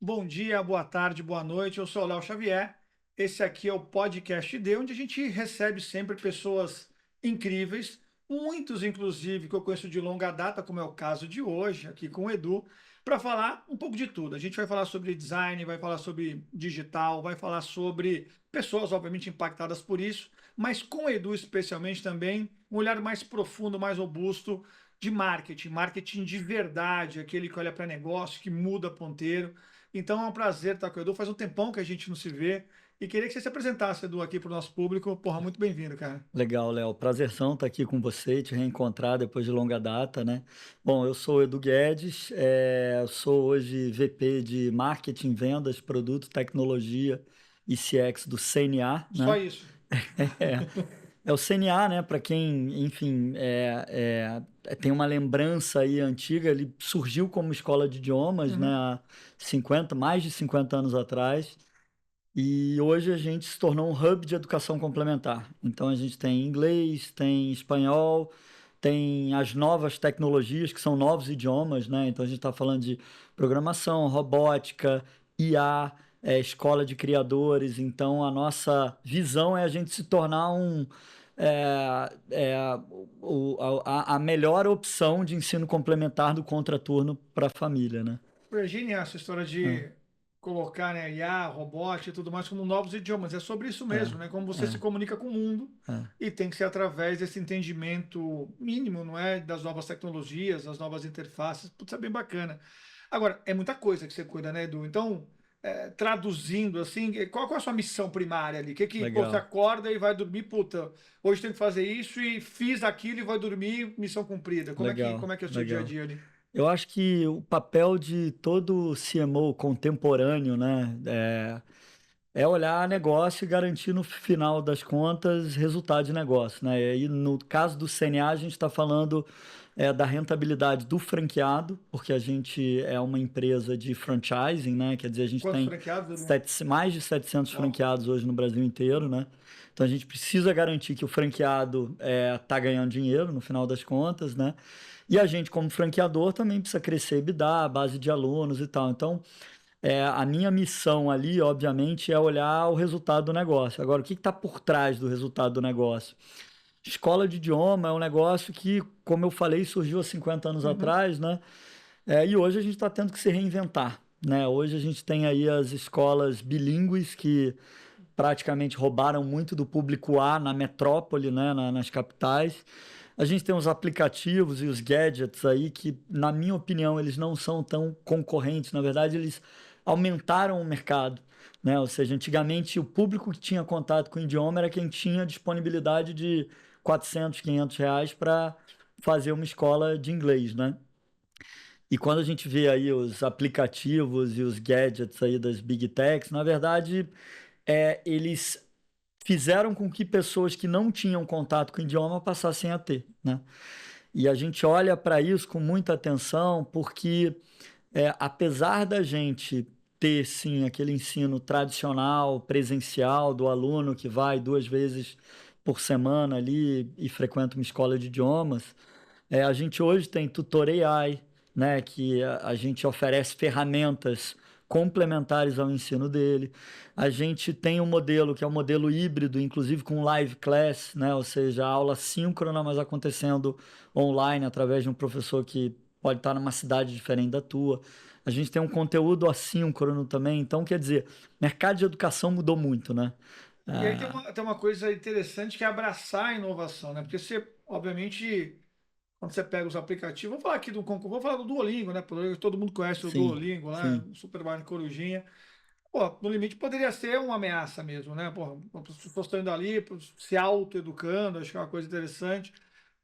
Bom dia, boa tarde, boa noite. Eu sou o Léo Xavier. Esse aqui é o Podcast D, onde a gente recebe sempre pessoas incríveis, muitos inclusive que eu conheço de longa data, como é o caso de hoje, aqui com o Edu, para falar um pouco de tudo. A gente vai falar sobre design, vai falar sobre digital, vai falar sobre pessoas, obviamente, impactadas por isso, mas com o Edu especialmente também, um olhar mais profundo, mais robusto de marketing, marketing de verdade, aquele que olha para negócio, que muda ponteiro. Então é um prazer estar com o Edu. Faz um tempão que a gente não se vê. E queria que você se apresentasse, Edu, aqui para o nosso público. Porra, muito bem-vindo, cara. Legal, Léo. Prazerzão estar aqui com você, te reencontrar depois de longa data, né? Bom, eu sou o Edu Guedes, eu sou hoje VP de Marketing, Vendas, Produto, Tecnologia e CX do CNA, Só né? isso. É, é o CNA, né? Para quem, enfim, tem uma lembrança aí antiga, ele surgiu como escola de idiomas, né? Uhum. Há 50, mais de 50 anos atrás. E hoje a gente se tornou um hub de educação complementar. Então a gente tem inglês, tem espanhol, tem as novas tecnologias, que são novos idiomas, né? Então a gente está falando de programação, robótica, IA, escola de criadores. Então a nossa visão é a gente se tornar é, é, a melhor opção de ensino complementar do contraturno para a família, né? Virginia, essa história de colocar, né, IA, robótica e tudo mais como novos idiomas. É sobre isso É, mesmo, né? Como é, você se comunica com o mundo é, e tem que ser através desse entendimento mínimo, não é? Das novas tecnologias, das novas interfaces. Putz, é bem bacana. Agora, é muita coisa que você cuida, né, Edu? Então, traduzindo assim, qual é a sua missão primária ali? Pô, você legal, acorda e vai dormir, puta, hoje tem que fazer isso e fiz aquilo e vai dormir, missão cumprida. legal, Como é que é o seu dia a legal. dia ali? Eu acho que o papel de todo CMO contemporâneo, né, é olhar negócio e garantir no final das contas resultado de negócio, né? E aí, no caso do CNA, a gente está falando da rentabilidade do franqueado, porque a gente é uma empresa de franchising, né? Quer dizer, a gente Quantos tem franqueados, Edu? mais de 700 Uau. franqueados hoje no Brasil inteiro, né? Então a gente precisa garantir que o franqueado está ganhando dinheiro no final das contas, né? E a gente, como franqueador, também precisa crescer EBITDA, base de alunos e tal. Então, a minha missão ali, obviamente, é olhar o resultado do negócio. Agora, o que está por trás do resultado do negócio? Escola de idioma é um negócio que, como eu falei, surgiu há 50 anos Uhum. atrás, né? E hoje a gente está tendo que se reinventar, né? Hoje a gente tem aí as escolas bilíngues que praticamente roubaram muito do público A na metrópole, né? Nas capitais. A gente tem os aplicativos e os gadgets aí que, na minha opinião, eles não são tão concorrentes. Na verdade, eles aumentaram o mercado, né? Ou seja, antigamente o público que tinha contato com o idioma era quem tinha disponibilidade de 400, 500 reais para fazer uma escola de inglês, né? E quando a gente vê aí os aplicativos e os gadgets aí das Big Techs, na verdade, eles fizeram com que pessoas que não tinham contato com o idioma passassem a ter, né? E a gente olha para isso com muita atenção, porque apesar da gente ter, sim, aquele ensino tradicional, presencial, do aluno que vai 2 vezes por semana ali e frequenta uma escola de idiomas, a gente hoje tem Tutor AI, né, que a gente oferece ferramentas complementares ao ensino dele. A gente tem um modelo que é um modelo híbrido, inclusive com live class, né, ou seja, aula síncrona, mas acontecendo online através de um professor que pode estar numa cidade diferente da tua. A gente tem um conteúdo assíncrono também, então quer dizer, o mercado de educação mudou muito, né? E aí Ah, tem uma coisa interessante que é abraçar a inovação, né? Porque você, obviamente, quando você pega os aplicativos, vou falar aqui do concurso, vou falar do Duolingo, né? Porque todo mundo conhece o sim, Duolingo lá, sim, o Super Mario Corujinha. Pô, no limite poderia ser uma ameaça mesmo, né? Pô, as pessoas estão indo ali se auto-educando, acho que é uma coisa interessante.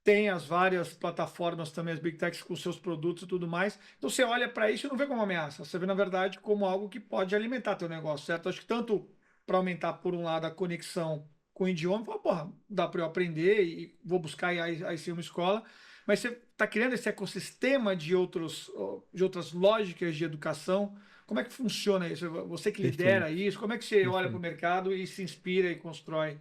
Tem as várias plataformas também, as Big Techs com seus produtos e tudo mais. Então você olha para isso e não vê como uma ameaça, você vê, na verdade, como algo que pode alimentar teu negócio, certo? Acho que tanto para aumentar, por um lado, a conexão com o idioma, fala, porra, dá para eu aprender e vou buscar aí sim uma escola, mas você está criando esse ecossistema de outras lógicas de educação. Como é que funciona isso? Você que lidera perfeito, isso, como é que você olha para o perfeito. mercado e se inspira e constrói?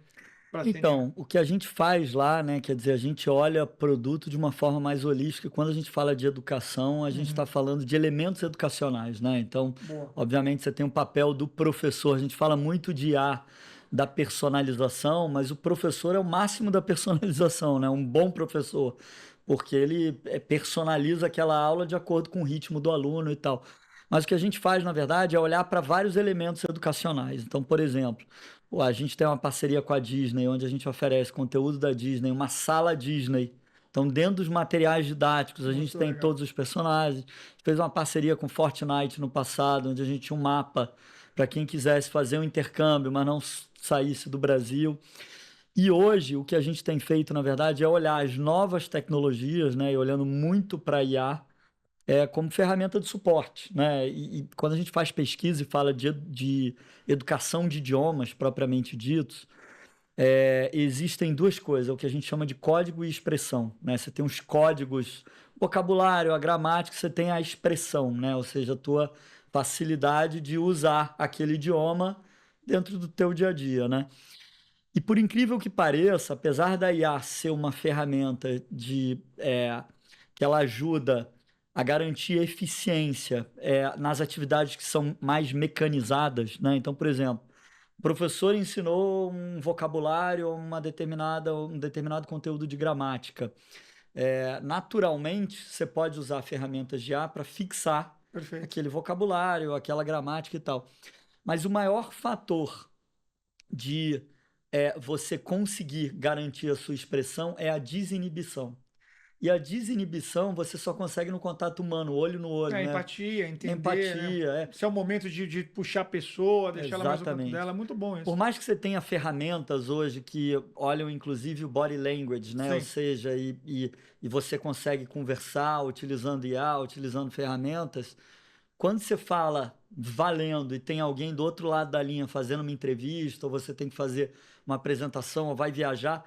para ser. Então, o que a gente faz lá, né, quer dizer, a gente olha produto de uma forma mais holística. Quando a gente fala de educação, a gente está falando de elementos educacionais, né? Então, Boa. obviamente, você tem um papel do professor. A gente fala muito de IA, da personalização, mas o professor é o máximo da personalização, né? Um bom professor, porque ele personaliza aquela aula de acordo com o ritmo do aluno e tal. Mas o que a gente faz, na verdade, é olhar para vários elementos educacionais. Então, por exemplo, pô, a gente tem uma parceria com a Disney, onde a gente oferece conteúdo da Disney, uma sala Disney. Então, dentro dos materiais didáticos, a gente Muito tem legal. todos os personagens. A gente fez uma parceria com Fortnite no passado, onde a gente tinha um mapa para quem quisesse fazer um intercâmbio, mas não saísse do Brasil. E hoje, o que a gente tem feito, na verdade, é olhar as novas tecnologias, né, e olhando muito para a IA, como ferramenta de suporte, né? E quando a gente faz pesquisa e fala de educação de idiomas propriamente ditos, existem duas coisas, o que a gente chama de código e expressão, né? Você tem os códigos, vocabulário, a gramática, você tem a expressão, né? Ou seja, a tua facilidade de usar aquele idioma dentro do teu dia a dia, né? E por incrível que pareça, apesar da IA ser uma ferramenta que ela ajuda a garantir eficiência nas atividades que são mais mecanizadas, né? Então, por exemplo, o professor ensinou um vocabulário, um determinado conteúdo de gramática. Naturalmente, você pode usar ferramentas de IA para fixar Perfeito. aquele vocabulário, aquela gramática e tal. Mas o maior fator de você conseguir garantir a sua expressão é a desinibição. E a desinibição você só consegue no contato humano, olho no olho, né? Empatia, entender, né? Empatia, Se é o momento de puxar a pessoa, deixar ela mais no canto dela, exatamente. é muito bom Por isso. mais que você tenha ferramentas hoje que olham inclusive o body language, né? Ou Sim, seja, e você consegue conversar utilizando IA, utilizando ferramentas, quando você fala valendo e tem alguém do outro lado da linha fazendo uma entrevista, ou você tem que fazer uma apresentação, ou vai viajar,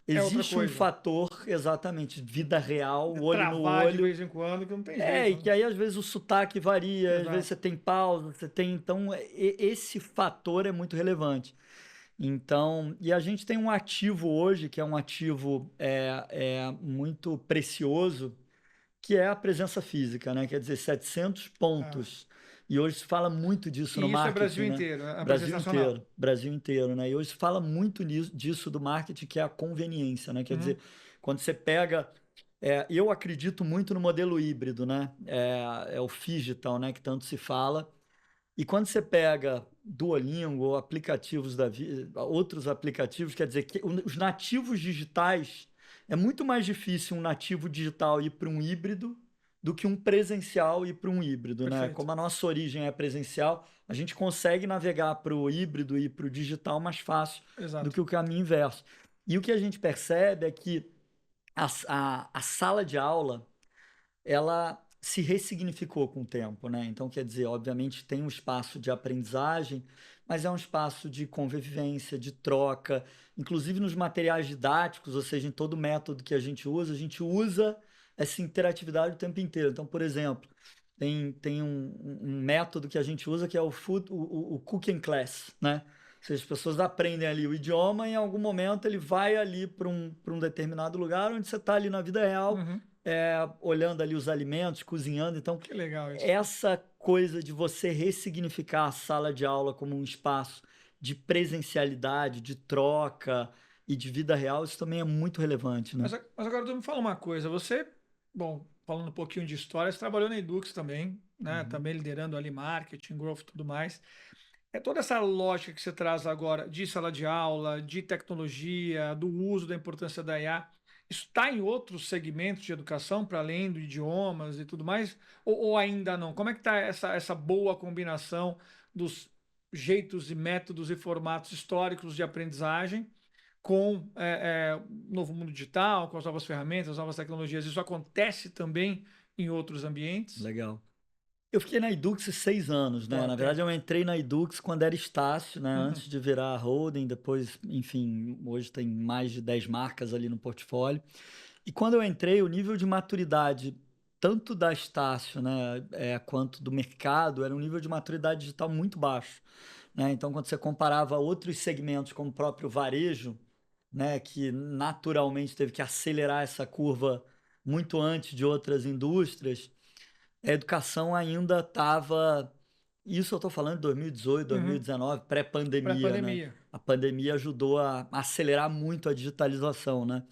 é outra existe um coisa. fator, exatamente, vida real, De olho no travar de olho. vez em quando, que não tem jeito, E né? que aí às vezes o sotaque varia, às vezes Exato. você tem pausa, você tem. Então, esse fator é muito relevante. Então, e a gente tem um ativo hoje, que é um ativo muito precioso, que é a presença física, né? Quer dizer, 700 Ah. pontos. E hoje se fala muito disso no E isso é marketing, Brasil né? inteiro, a presença Brasil nacional. inteiro, Brasil inteiro, né? E hoje se fala muito disso do marketing, que é a conveniência, né? Quer Uhum. dizer, quando você pega. Eu acredito muito no modelo híbrido, né? É o phygital, né? Que tanto se fala. E quando você pega Duolingo ou aplicativos outros aplicativos, quer dizer, que os nativos digitais, é muito mais difícil um nativo digital ir para um híbrido do que um presencial ir para um híbrido, né? Perfeito. Como a nossa origem é presencial, a gente consegue navegar para o híbrido e para o digital mais fácil do Exato. que o caminho inverso. E o que a gente percebe é que a sala de aula ela se ressignificou com o tempo, né? Então, quer dizer, obviamente tem um espaço de aprendizagem, mas é um espaço de convivência, de troca, inclusive nos materiais didáticos, ou seja, em todo método que a gente usa essa interatividade o tempo inteiro. Então, por exemplo, tem um método que a gente usa que é o Cooking Class, né? Ou seja, as pessoas aprendem ali o idioma e em algum momento ele vai ali para um determinado lugar onde você está ali na vida real Uhum. olhando ali os alimentos, cozinhando. Então, Que legal isso. essa coisa de você ressignificar a sala de aula como um espaço de presencialidade, de troca e de vida real, isso também é muito relevante, né? Mas agora tu me fala uma coisa. Você, bom, falando um pouquinho de história, você trabalhou na Edux também, né? Uhum. Também liderando ali marketing, growth e tudo mais. É toda essa lógica que você traz agora de sala de aula, de tecnologia, do uso da importância da IA, isso está em outros segmentos de educação, para além do idiomas e tudo mais? Ou ainda não? Como é que está essa boa combinação dos jeitos e métodos e formatos históricos de aprendizagem com o novo mundo digital, com as novas ferramentas, as novas tecnologias? Isso acontece também em outros ambientes? Legal. Eu fiquei na Edux 6 anos, né? Ó, Na verdade, tempo. eu entrei na Edux quando era Estácio, né? Uhum. Antes de virar a holding, depois, enfim, hoje tem mais de 10 marcas ali no portfólio. E quando eu entrei, o nível de maturidade, tanto da Estácio, né, quanto do mercado, era um nível de maturidade digital muito baixo, né? Então, quando você comparava outros segmentos, como o próprio varejo, né, que naturalmente teve que acelerar essa curva muito antes de outras indústrias, a educação ainda estava. Isso eu estou falando de 2018, Uhum. 2019, pré-pandemia, né? Pré-pandemia. A pandemia ajudou a acelerar muito a digitalização, né?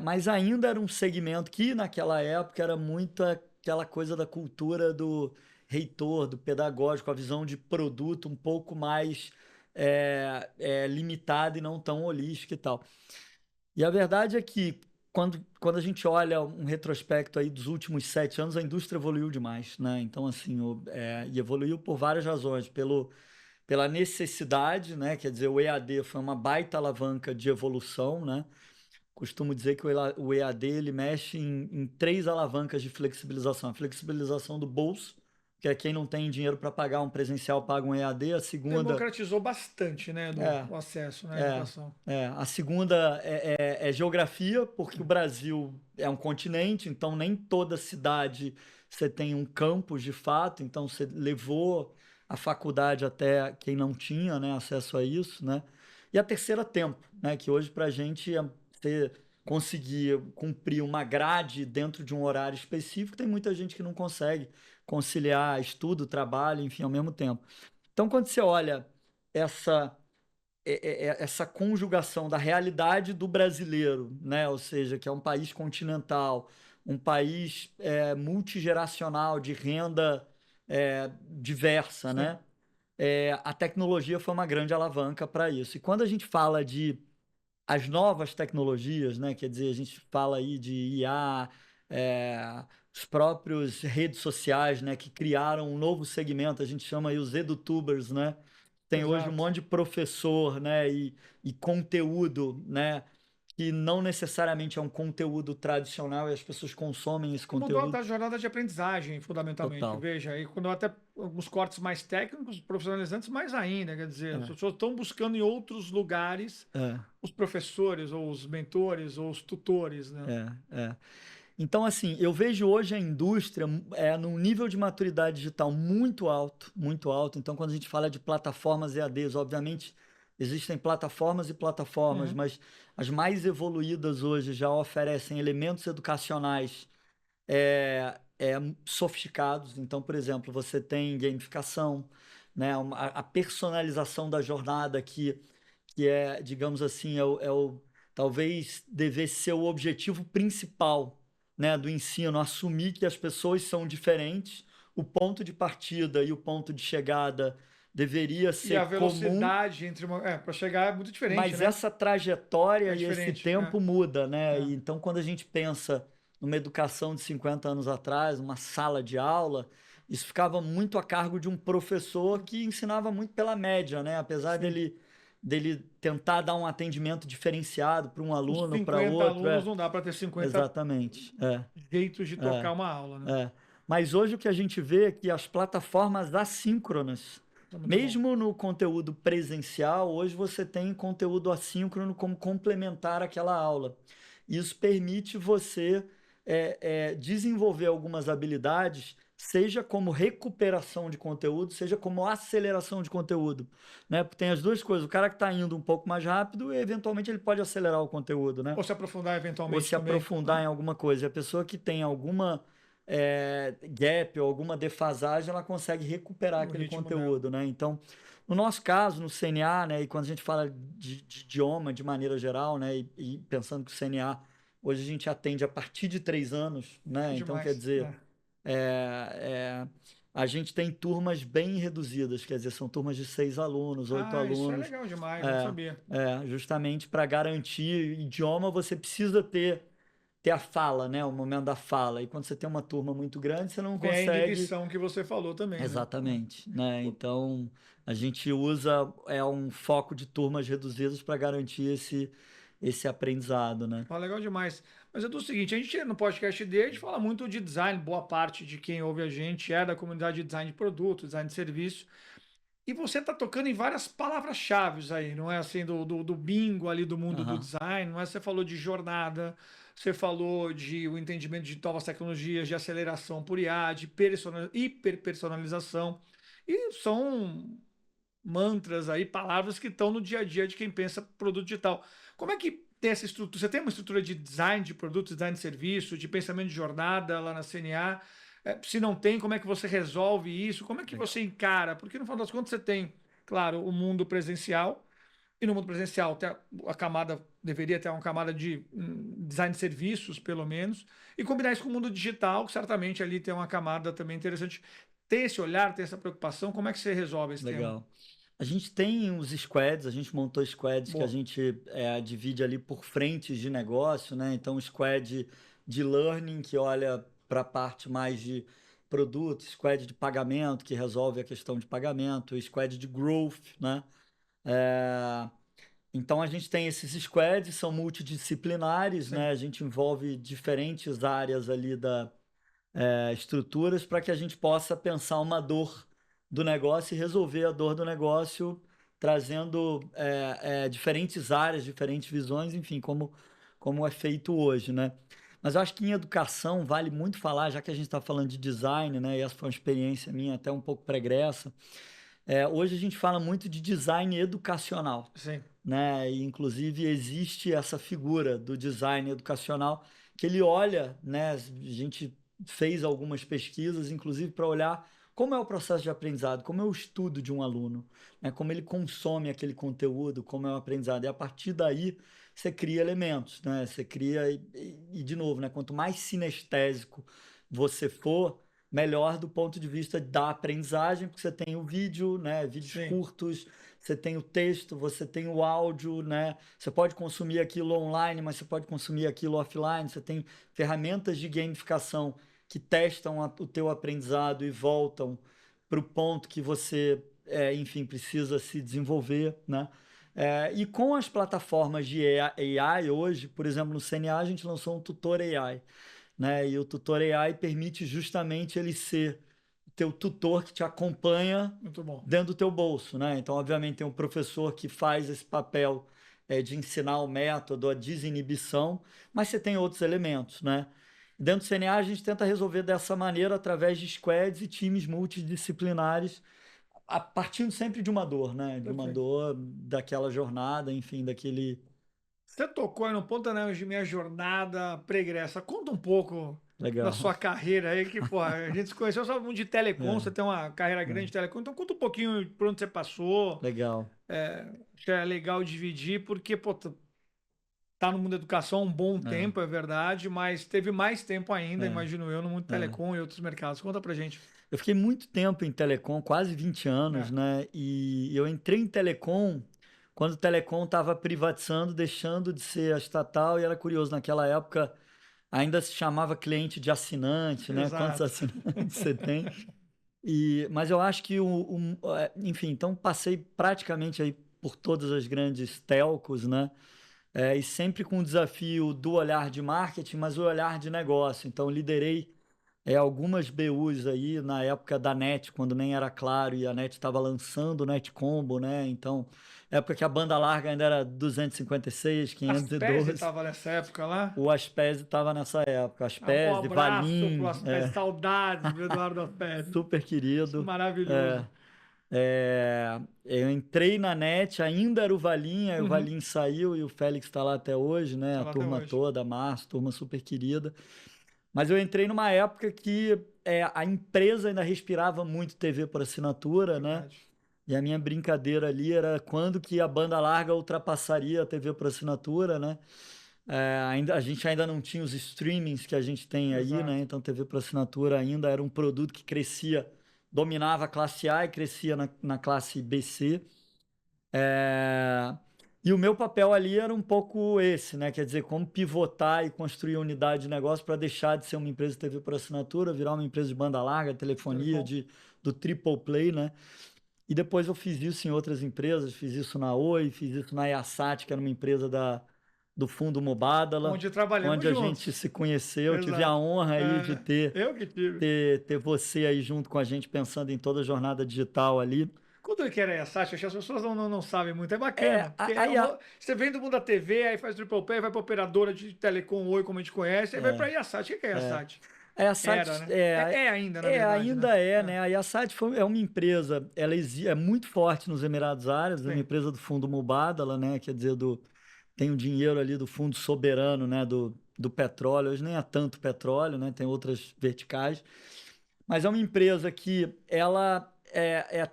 Mas ainda era um segmento que, naquela época, era muito aquela coisa da cultura do reitor, do pedagógico, a visão de produto um pouco mais limitada e não tão holística e tal. E a verdade é que, quando a gente olha um retrospecto aí dos últimos 7 anos, a indústria evoluiu demais, né? Então, assim, e evoluiu por várias razões. Pela necessidade, né? Quer dizer, o EAD foi uma baita alavanca de evolução, né? Costumo dizer que o EAD ele mexe em três alavancas de flexibilização. A flexibilização do bolso, que é quem não tem dinheiro para pagar um presencial paga um EAD. A segunda Democratizou bastante, né, é, o acesso, né, à é, educação. a segunda é geografia, porque o Brasil é um continente, então nem toda cidade você tem um campus de fato, então você levou a faculdade até quem não tinha, né, acesso a isso, né? E a terceira, tempo, né, que hoje para a gente você conseguir cumprir uma grade dentro de um horário específico, tem muita gente que não consegue conciliar estudo, trabalho, enfim, ao mesmo tempo. Então, quando você olha essa essa conjugação da realidade do brasileiro, né? Ou seja, que é um país continental, um país multigeracional, de renda diversa, Sim. né? A tecnologia foi uma grande alavanca para isso. E quando a gente fala de as novas tecnologias, né? Quer dizer, a gente fala aí de IA, os próprios redes sociais, né? Que criaram um novo segmento, a gente chama aí os edutubers, né? Tem hoje um Exato. monte de professor, né? E conteúdo, né? Que não necessariamente é um conteúdo tradicional e as pessoas consomem esse Mudou conteúdo a jornada de aprendizagem, fundamentalmente. total. Veja, aí quando até alguns cortes mais técnicos, profissionalizantes mais ainda, quer dizer, as É, pessoas estão buscando em outros lugares é, os professores, ou os mentores, ou os tutores, né? é. Então, assim, eu vejo hoje a indústria num nível de maturidade digital muito alto, muito alto. Então, quando a gente fala de plataformas EADs, obviamente existem plataformas e plataformas, Uhum. mas as mais evoluídas hoje já oferecem elementos educacionais sofisticados. Então, por exemplo, você tem gamificação, né, a personalização da jornada que é, digamos assim, talvez devesse ser o objetivo principal, né, do ensino, assumir que as pessoas são diferentes, o ponto de partida e o ponto de chegada deveria E a ser comum, velocidade entre uma. Para chegar é muito diferente, mas né? essa trajetória É e esse diferente. tempo muda, né? É. E então, quando a gente pensa numa educação de 50 anos atrás, uma sala de aula, isso ficava muito a cargo de um professor que ensinava muito pela média, né? Apesar Sim. dele tentar dar um atendimento diferenciado para um Com aluno, para 50 outro, alunos não dá para ter 50 exatamente, jeitos de é, tocar uma aula, né? é. Mas hoje o que a gente vê é que as plataformas assíncronas, Isso é muito bom. mesmo no conteúdo presencial, hoje você tem conteúdo assíncrono como complementar àquela aula. Isso permite você desenvolver algumas habilidades, seja como recuperação de conteúdo, seja como aceleração de conteúdo, né? Porque tem as duas coisas. O cara que está indo um pouco mais rápido, eventualmente ele pode acelerar o conteúdo, né? Ou se aprofundar Ou eventualmente se também. aprofundar em alguma coisa. E a pessoa que tem alguma gap ou alguma defasagem, ela consegue recuperar No aquele ritmo dela. conteúdo, né? Então, no nosso caso, no CNA, né, e quando a gente fala de idioma de maneira geral, né, e pensando que o CNA, hoje a gente atende a partir de 3 anos, né? Então, quer Demais. dizer, É. é, é, a gente tem turmas bem reduzidas, quer dizer, são turmas de 6 alunos, oito Ah, isso é alunos, legal demais, não sabia. justamente para garantir idioma, você precisa ter a fala, né? O momento da fala. E quando você tem uma turma muito grande, você não Vem a consegue. inibição que você falou também, né? Exatamente, né? Pô, Então, a gente usa um foco de turmas reduzidas para garantir esse aprendizado, né? legal demais. Mas é do seguinte, a gente no podcast dele, a gente fala muito de design, boa parte de quem ouve a gente é da comunidade de design de produto, design de serviço. E você está tocando em várias palavras-chave aí, não é assim, do bingo ali do mundo do Aham. design, não é? Você falou de jornada, você falou de o entendimento de novas tecnologias, de aceleração por IA, de hiperpersonalização. E são mantras aí, palavras que estão no dia a dia de quem pensa produto digital. Como é que tem essa estrutura? Você tem uma estrutura de design de produto, design de serviço, de pensamento de jornada lá na CNA? Se não tem, como é que você resolve isso? Como é que você encara? Porque no final das contas você tem, claro, o mundo presencial, e no mundo presencial a camada deveria ter uma camada de design de serviços, pelo menos, e combinar isso com o mundo digital, que certamente ali tem uma camada também interessante. Tem esse olhar, tem essa preocupação, como é que você resolve esse tema? Legal. A gente tem os squads, a gente montou squads que a Boa. gente divide ali por frentes de negócio, né? Então, o squad de learning, que olha para a parte mais de produto, squad de pagamento, que resolve a questão de pagamento, squad de growth, né? É, Então, a gente tem esses squads, são multidisciplinares, Sim. né? A gente envolve diferentes áreas ali estruturas para que a gente possa pensar uma dor do negócio e resolver a dor do negócio, trazendo diferentes áreas, diferentes visões, enfim, como é feito hoje, né? Mas eu acho que em educação vale muito falar, já que a gente está falando de design, né? E essa foi uma experiência minha até um pouco pregressa. Hoje a gente fala muito de design educacional, Sim. né? E, inclusive, existe essa figura do design educacional que ele olha, né? A gente fez algumas pesquisas, inclusive, para olhar como é o processo de aprendizado, como é o estudo de um aluno, né? Como ele consome aquele conteúdo, como é o aprendizado. E a partir daí você cria elementos, né? Você cria, de novo, né? Quanto mais sinestésico você for, melhor do ponto de vista da aprendizagem, porque você tem o vídeo, né? Vídeos Sim. curtos, você tem o texto, você tem o áudio, né? Você pode consumir aquilo online, mas você pode consumir aquilo offline. Você tem ferramentas de gamificação que testam o teu aprendizado e voltam para o ponto que você, enfim, precisa se desenvolver, né? E com as plataformas de AI hoje, por exemplo, no CNA a gente lançou um tutor AI, né? E o tutor AI permite justamente ele ser teu tutor que te acompanha Muito bom. dentro do teu bolso, né? Então, obviamente, tem um professor que faz esse papel de ensinar o método, a desinibição, mas você tem outros elementos, né? Dentro do CNA, a gente tenta resolver dessa maneira através de squads e times multidisciplinares, partindo sempre de uma dor, né? De uma Perfeito. dor daquela jornada, enfim, daquele... Você tocou aí no ponto, né, de minha jornada pregressa. Conta um pouco da Legal. sua carreira aí, que, pô, a gente se conheceu só muito de telecom, É, você tem uma carreira é, grande de telecom, então conta um pouquinho por onde você passou. legal. Acho que é legal dividir, porque, pô, tá no mundo da educação há um bom É, tempo, é verdade, mas teve mais tempo ainda, é, imagino eu, no mundo é. telecom e outros mercados. Conta pra gente. Eu fiquei muito tempo em telecom, quase 20 anos, É. né? E eu entrei em telecom quando o telecom estava privatizando, deixando de ser a estatal, e era curioso, naquela época ainda se chamava cliente de assinante, né? Quantos Exato. assinantes você tem? Mas eu acho que enfim, então passei praticamente aí por todas as grandes telcos, né? E sempre com o desafio do olhar de marketing, mas o olhar de negócio. Então, liderei algumas BUs aí na época da NET, quando nem era claro, e a NET estava lançando o NET Combo, né? Então, época que a banda larga ainda era 256, Aspese 512. estava nessa época lá. O Aspese estava nessa época. Um Aspese, abraço pro Valim, Aspese, saudades do Eduardo Aspese. super querido. Maravilhoso. É, eu entrei na NET, ainda era o Valim, aí o Uhum. Valim saiu e o Félix está lá até hoje, né? Tá A lá até turma hoje. toda, a Márcio, turma super querida. Mas eu entrei numa época que a empresa ainda respirava muito TV por assinatura, né? Verdade. E a minha brincadeira ali era quando que a banda larga ultrapassaria a TV por assinatura, né? A gente ainda não tinha os streamings que a gente tem aí, né? Exato. Então TV por assinatura ainda era um produto que crescia, dominava a classe A e crescia na classe BC. É, E o meu papel ali era um pouco esse, né? Quer dizer, como pivotar e construir unidade de negócio para deixar de ser uma empresa de TV por assinatura, virar uma empresa de banda larga, telefonia, Telecom. do triple play, né? E depois eu fiz isso em outras empresas, fiz isso na Oi, fiz isso na Yasat, que era uma empresa do Fundo Mubadala, Onde trabalhamos onde a gente juntos. se conheceu. Eu tive a Exato. honra aí de Eu que tive. ter você aí junto com a gente, pensando em toda a jornada digital ali. Quando que era essa, acho que as pessoas não sabem muito. É É, bacana, porque a, a, Ya- você vem do mundo da TV, aí faz triple play, vai para operadora de telecom Oi, como a gente conhece, aí vai para a Iasat. O que é a é, Iasat? A Era, Yasat né? É ainda, na verdade, né? ainda né? A Yasat é uma empresa, ela é muito forte nos Emirados Árabes, é uma Sim. empresa do Fundo Mubadala, né? Quer dizer, tem o dinheiro ali do fundo soberano, né, do petróleo. Hoje nem é tanto petróleo, né, tem outras verticais. Mas é uma empresa que ela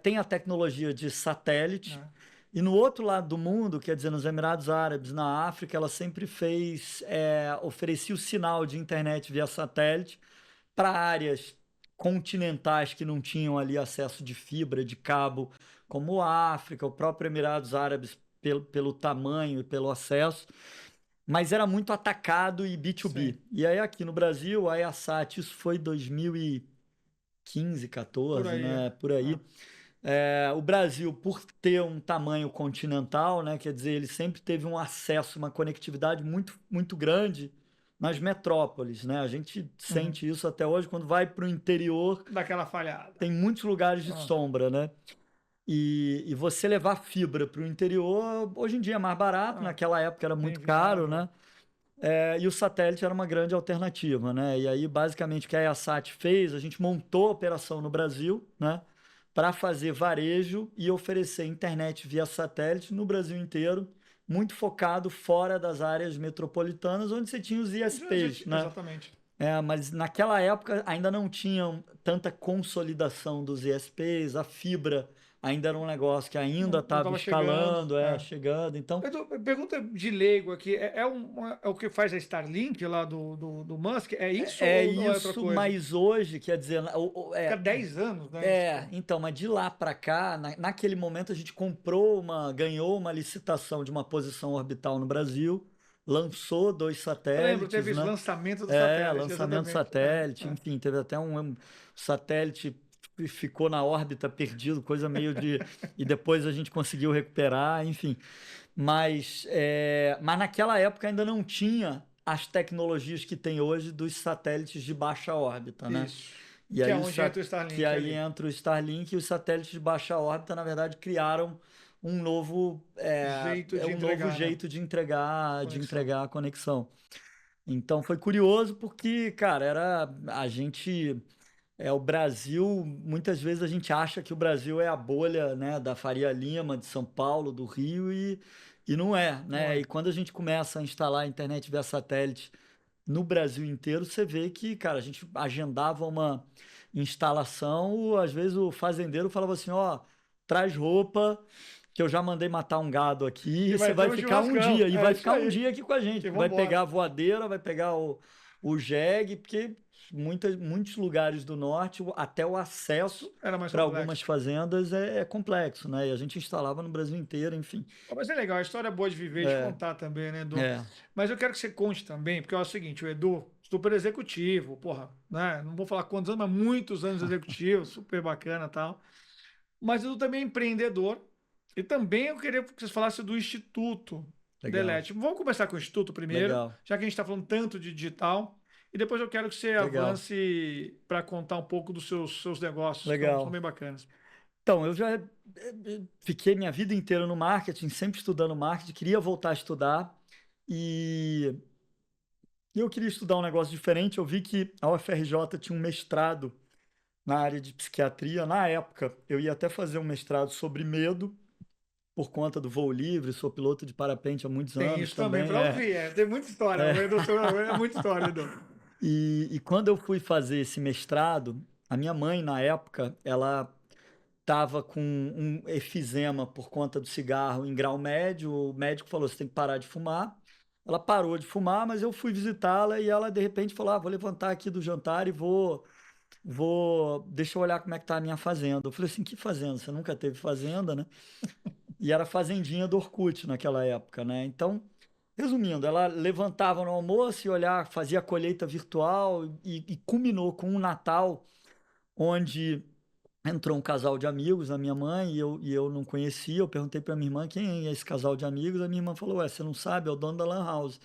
tem a tecnologia de satélite. É. E no outro lado do mundo, quer dizer, nos Emirados Árabes, na África, ela sempre oferecia o sinal de internet via satélite para áreas continentais que não tinham ali acesso de fibra, de cabo, como a África, o próprio Emirados Árabes, pelo tamanho e pelo acesso, mas era muito atacado e B2B. Sim, E aí aqui no Brasil, a Easat, isso foi 2015, por 14, aí. É. né, por aí. O Brasil, por ter um tamanho continental, né, quer dizer, ele sempre teve um acesso, uma conectividade muito, muito grande nas metrópoles, né? A gente Uhum. sente isso até hoje quando vai para o interior, Daquela falhada. tem muitos lugares de Ah, sombra, né? E você levar fibra para o interior, hoje em dia é mais barato, ah, naquela época era bem muito caro, viável. né? E o satélite era uma grande alternativa, né? E aí, basicamente, o que a Easat fez, a gente montou a operação no Brasil, né? Para fazer varejo e oferecer internet via satélite no Brasil inteiro, muito focado fora das áreas metropolitanas, onde você tinha os ISPs, né? Exatamente. Mas naquela época ainda não tinham tanta consolidação dos ISPs, a fibra ainda era um negócio que ainda Não estava estava chegando. escalando, É. chegando. Então, Pergunta de leigo aqui, é o que faz a Starlink lá do Musk? É isso é ou é outra isso, coisa? mas hoje, quer dizer, Fica 10 anos, né? Isso, pô. então, mas de lá para cá, naquele momento a gente ganhou uma licitação de uma posição orbital no Brasil, lançou 2 Eu lembro, satélites, teve esse né? lançamento do satélite, Lançamento exatamente. satélite, enfim, teve até um satélite que ficou na órbita perdido, coisa meio de. E depois a gente conseguiu recuperar, enfim. Mas naquela época ainda não tinha as tecnologias que tem hoje dos satélites de baixa órbita, né? Isso. E Que é aí, onde entra o que Starlink aí ali. entra o Starlink e os satélites de baixa órbita, na verdade, criaram um novo, Jeito de um novo entregar, né? jeito de Conexão. entregar a conexão. Então foi curioso porque, cara, o Brasil, muitas vezes a gente acha que o Brasil é a bolha, né, da Faria Lima, de São Paulo, do Rio, e não é, Não né? é? E quando a gente começa a instalar a internet via satélite no Brasil inteiro, você vê que, cara, a gente agendava uma instalação, às vezes o fazendeiro falava assim, ó, traz roupa, que eu já mandei matar um gado aqui, E e você vai ter vai um ficar um churrascão. dia, e É vai isso ficar um aí. dia aqui com a gente, E porque vai vambora. pegar a voadeira, vai pegar o jegue, porque muitos lugares do norte, até o acesso Era mais para algumas complexo. fazendas é complexo, né? E a gente instalava no Brasil inteiro, enfim. Pô, mas é legal, a história é boa de viver e de É, contar também, né, Edu? é. Mas eu quero que você conte também, porque é o seguinte, o Edu, super executivo, porra, né? Não vou falar quantos anos, mas muitos anos executivo, super bacana e tal. Mas o Edu também é empreendedor. E também eu queria que você falasse do Instituto Legal, Delete. Vamos começar com o Instituto primeiro, legal, já que a gente está falando tanto de digital. E depois eu quero que você legal, avance para contar um pouco dos seus negócios, que são legal. bem bacanas. Então, eu já fiquei minha vida inteira no marketing, sempre estudando marketing, queria voltar a estudar e eu queria estudar um negócio diferente. Eu vi que a UFRJ tinha um mestrado na área de psiquiatria. Na época, eu ia até fazer um mestrado sobre medo, por conta do voo livre, sou piloto de parapente há muitos Tem anos isso também também. para ouvir, tem muita história. É. O Edu, é muita história, Edu. E quando eu fui fazer esse mestrado, a minha mãe, na época, ela estava com um efizema por conta do cigarro em grau médio. O médico falou: você tem que parar de fumar. Ela parou de fumar, mas eu fui visitá-la e ela de repente falou: vou levantar aqui do jantar e deixa eu olhar como é que tá a minha fazenda. Eu falei assim: que fazenda? Você nunca teve fazenda, né? E era fazendinha do Orkut naquela época, né? Então, resumindo, ela levantava no almoço e fazia a colheita virtual e culminou com um Natal onde entrou um casal de amigos, a minha mãe, e eu não conhecia. Eu perguntei para minha irmã quem é esse casal de amigos. A minha irmã falou: ué, você não sabe, é o dono da Lan House.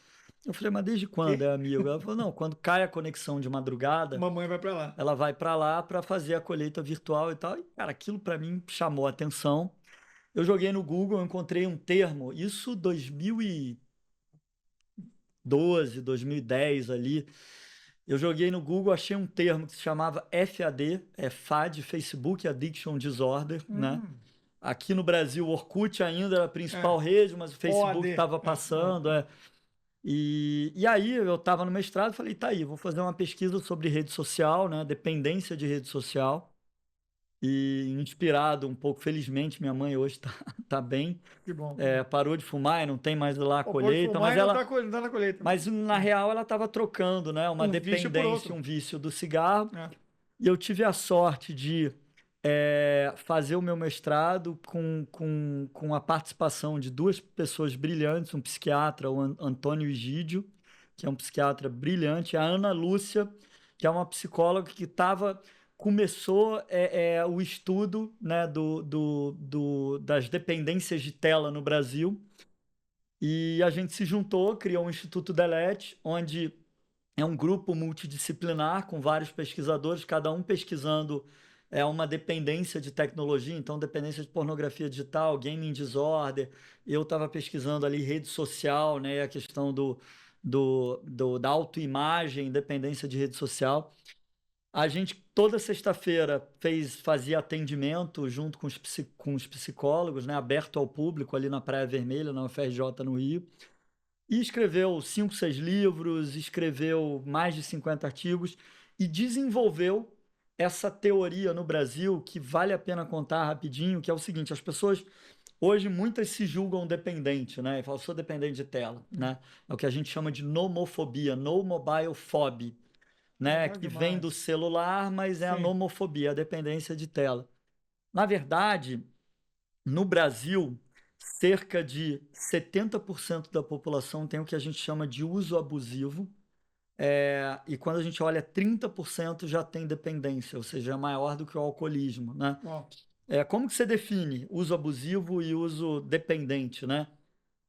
Eu falei: mas desde quando Que? é amigo? Ela falou: não, quando cai a conexão de madrugada, Mamãe vai para lá. ela vai para lá para fazer a colheita virtual e tal. E, cara, aquilo para mim chamou a atenção. Eu joguei no Google, eu encontrei um termo, isso 2012, 2010 ali. Eu joguei no Google, achei um termo que se chamava FAD, FAD, Facebook Addiction Disorder, né? Hum, aqui no Brasil, o Orkut ainda era a principal É. rede, mas o Facebook OAD. estava passando. E aí eu estava no mestrado e falei, tá aí, vou fazer uma pesquisa sobre rede social, né? Dependência de rede social. E inspirado um pouco, felizmente, minha mãe hoje tá bem. Que bom. Parou de fumar e não tem mais lá a Pô, pode colheita, fumar mas e não ela. tá, não tá na colheita. Mas na real ela estava trocando, né? Uma Um vício por dependência, outro. um vício do cigarro. É. E eu tive a sorte de fazer o meu mestrado com a participação de duas pessoas brilhantes, um psiquiatra, o Antônio Egídio, que é um psiquiatra brilhante, a Ana Lúcia, que é uma psicóloga que começou o estudo, né, das dependências de tela no Brasil. E a gente se juntou, criou o Instituto Delete, onde é um grupo multidisciplinar com vários pesquisadores, cada um pesquisando uma dependência de tecnologia, então dependência de pornografia digital, gaming disorder. Eu estava pesquisando ali rede social, né, a questão da autoimagem, dependência de rede social. A gente toda sexta-feira fazia atendimento junto com os psicólogos, né, aberto ao público ali na Praia Vermelha, na UFRJ no Rio. E escreveu 5, 6 livros, escreveu mais de 50 artigos e desenvolveu essa teoria no Brasil que vale a pena contar rapidinho, que é o seguinte, as pessoas hoje muitas se julgam dependente, né? E falam, sou dependente de tela, né? É o que a gente chama de nomofobia, no mobile phobia, né? Legal Que vem do demais. celular, mas é a Sim. nomofobia, a dependência de tela. Na verdade, no Brasil, cerca de 70% da população tem o que a gente chama de uso abusivo. E quando a gente olha, 30% já tem dependência, ou seja, é maior do que o alcoolismo, né? Ó, Como que você define uso abusivo e uso dependente, né?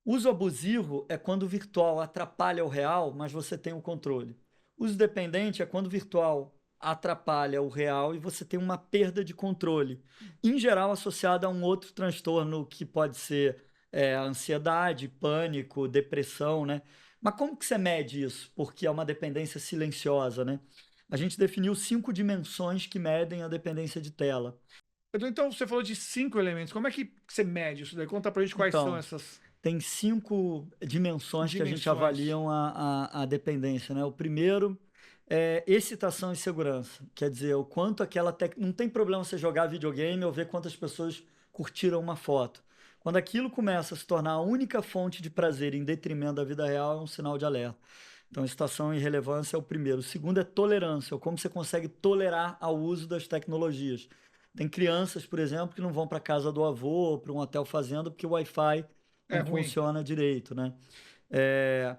Uso abusivo é quando o virtual atrapalha o real, mas você tem o controle. Uso dependente é quando o virtual atrapalha o real e você tem uma perda de controle, em geral associada a um outro transtorno que pode ser ansiedade, pânico, depressão, né? Mas como que você mede isso? Porque é uma dependência silenciosa, né? A gente definiu 5 dimensões que medem a dependência de tela. então você falou de 5 elementos. Como é que você mede isso daí? Conta pra gente quais são Então, essas tem 5 dimensões que a gente dimensões. avalia a dependência, né? O primeiro é excitação e segurança. Quer dizer, o quanto não tem problema você jogar videogame ou ver quantas pessoas curtiram uma foto. Quando aquilo começa a se tornar a única fonte de prazer em detrimento da vida real, é um sinal de alerta. Então, excitação e relevância é o primeiro. O segundo é tolerância, ou como você consegue tolerar ao uso das tecnologias. Tem crianças, por exemplo, que não vão para casa do avô, para um hotel fazenda, porque o Wi-Fi É não ruim. funciona direito, né? É,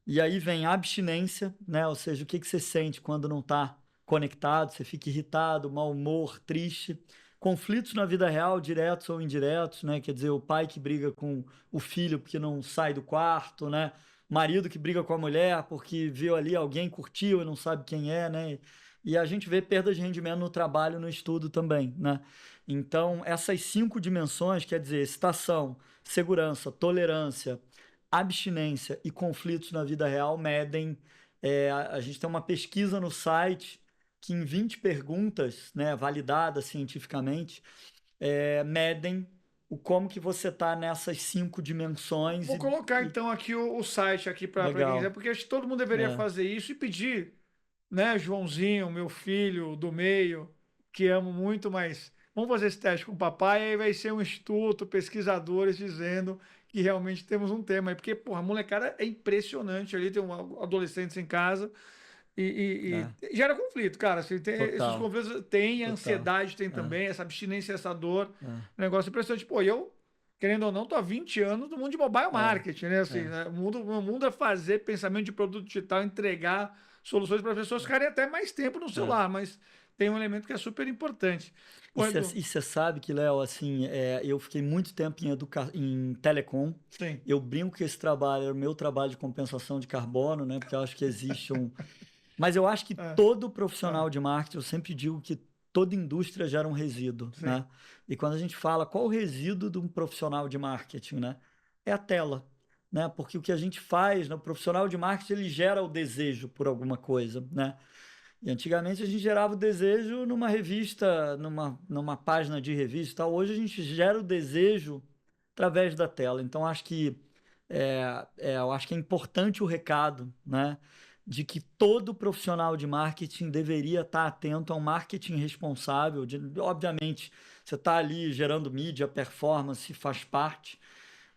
e aí vem a abstinência, né? Ou seja, o que que você sente quando não está conectado, você fica irritado, mau humor, triste. Conflitos na vida real, diretos ou indiretos, né? Quer dizer, o pai que briga com o filho porque não sai do quarto, né? Marido que briga com a mulher porque viu ali alguém curtiu e não sabe quem é, né? E a gente vê perda de rendimento no trabalho, no estudo também, né? Então, essas 5 dimensões, quer dizer, excitação, segurança, tolerância, abstinência e conflitos na vida real medem. A gente tem uma pesquisa no site que, em 20 perguntas, né, validadas cientificamente, medem como que você está nessas 5 dimensões. Vou colocar E então aqui o site aqui para quem quiser, legal. porque acho que todo mundo deveria É, fazer isso e pedir, né, Joãozinho, meu filho do meio, que amo muito, mas vamos fazer esse teste com o papai, aí vai ser um instituto, pesquisadores dizendo que realmente temos um tema aí, porque, porra, a molecada é impressionante ali, tem adolescentes em casa é, e gera conflito, cara, assim, esses total, conflitos tem, a total. ansiedade tem É, também, essa abstinência, essa dor, é, um negócio impressionante. Pô, eu, querendo ou não, tô há 20 anos no mundo de mobile é, marketing, né? Assim, é, né? O mundo é fazer pensamento de produto digital, entregar soluções para as pessoas ficarem até mais tempo no é. celular, mas tem um elemento que é super importante. E Pô, Edu, você sabe que, Léo, assim, eu fiquei muito tempo em telecom. sim, Eu brinco que esse trabalho era o meu trabalho de compensação de carbono, né? Porque eu acho que existe um. Mas eu acho que é, todo é, profissional de marketing, eu sempre digo que toda indústria gera um resíduo, sim. né? E quando a gente fala qual o resíduo de um profissional de marketing, né? É a tela, né? Porque o que a gente faz, né? O profissional de marketing, ele gera o desejo por alguma coisa, né? E antigamente a gente gerava o desejo numa revista, numa página de revista e tal. Hoje a gente gera o desejo através da tela. Então eu acho que é importante o recado, né, de que todo profissional de marketing deveria estar atento ao marketing responsável. Obviamente, você está ali gerando mídia, performance, faz parte,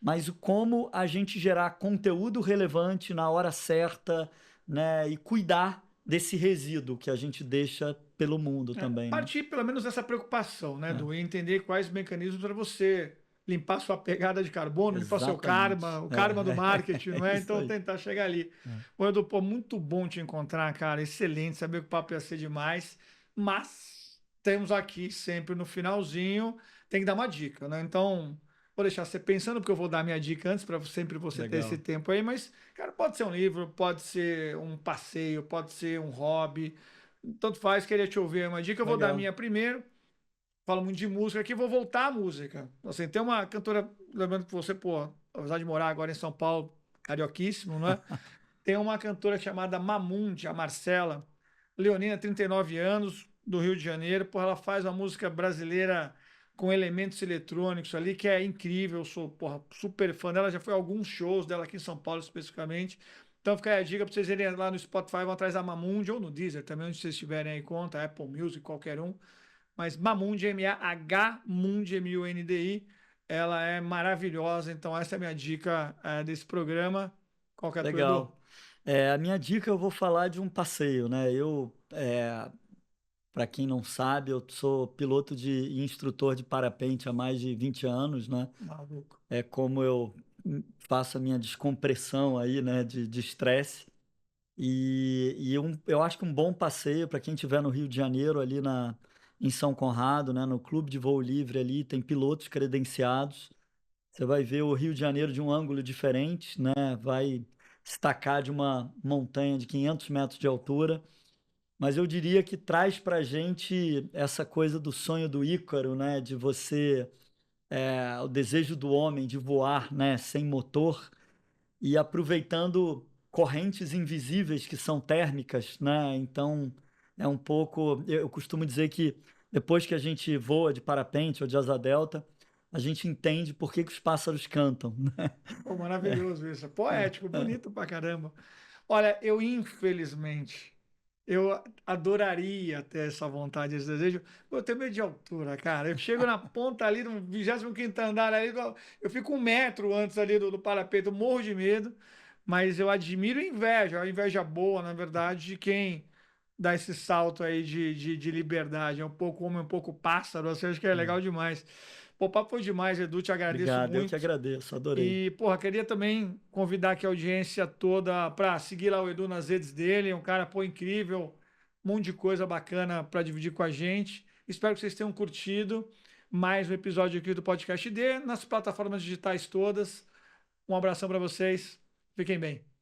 mas o como a gente gerar conteúdo relevante na hora certa, né, e cuidar desse resíduo que a gente deixa pelo mundo também, né? Partir pelo menos dessa preocupação, né, É, do entender quais mecanismos para você limpar sua pegada de carbono, limpar seu karma, exatamente. o karma do marketing, É, não é é? isso Então aí. tentar chegar ali. É. Bom, Edu, pô, muito bom te encontrar, cara. Excelente, saber que o papo ia ser demais. Mas temos aqui sempre no finalzinho, tem que dar uma dica, né? Então, vou deixar você pensando, porque eu vou dar minha dica antes para sempre você ter esse Legal. tempo aí. Mas, cara, pode ser um livro, pode ser um passeio, pode ser um hobby. Tanto faz, queria te ouvir uma dica. Eu vou dar a Legal. minha primeiro. Falo muito de música aqui, vou voltar à música. Assim, tem uma cantora, lembrando que você, pô, apesar de morar agora em São Paulo, carioquíssimo, não é? Tem uma cantora chamada Mamundi, a Marcela, leonina, 39 anos, do Rio de Janeiro. Pô, ela faz uma música brasileira com elementos eletrônicos ali, que é incrível. Eu sou, porra, super fã dela. Já fui a alguns shows dela aqui em São Paulo, especificamente. Então fica aí a dica para vocês irem lá no Spotify, vão atrás da Mamundi, ou no Deezer também, onde vocês tiverem aí conta, Apple Music, qualquer um. Mas Mamundi, M-A-H-Mundi, M-U-N-D-I, ela é maravilhosa. Então essa é a minha dica desse programa. Qual que é a tua, Edu? Legal. A minha dica eu vou falar de um passeio, né? Para quem não sabe, eu sou piloto e instrutor de parapente há mais de 20 anos, né? Maluco. É como eu faço a minha descompressão aí, né, de estresse. Eu acho que um bom passeio para quem estiver no Rio de Janeiro, ali em São Conrado, né, no Clube de Voo Livre ali, tem pilotos credenciados. Você vai ver o Rio de Janeiro de um ângulo diferente, né? Vai destacar de uma montanha de 500 metros de altura. Mas eu diria que traz para a gente essa coisa do sonho do Ícaro, né? De você, o desejo do homem de voar, né? Sem motor e aproveitando correntes invisíveis que são térmicas, né? Então, é um pouco. Eu costumo dizer que depois que a gente voa de parapente ou de asa delta, a gente entende por que que os pássaros cantam, né? Pô, É, maravilhoso isso. Poético, é. bonito pra caramba. Olha, eu infelizmente, eu adoraria ter essa vontade, esse desejo. Pô, eu tenho medo de altura, cara. Eu chego na ponta ali, no 25º andar ali, eu fico 1 metro antes ali do parapeito, eu morro de medo, mas eu admiro e invejo, a inveja boa, na verdade, de quem dá esse salto aí de liberdade. É um pouco homem, um pouco pássaro, assim, acho que é legal demais. Pô, o papo foi demais, Edu, te agradeço Obrigado, eu que muito. agradeço, adorei. E, porra, queria também convidar aqui a audiência toda para seguir lá o Edu nas redes dele. É um cara, pô, incrível. Um monte de coisa bacana para dividir com a gente. Espero que vocês tenham curtido mais um episódio aqui do Podcast D nas plataformas digitais todas. Um abração para vocês. Fiquem bem.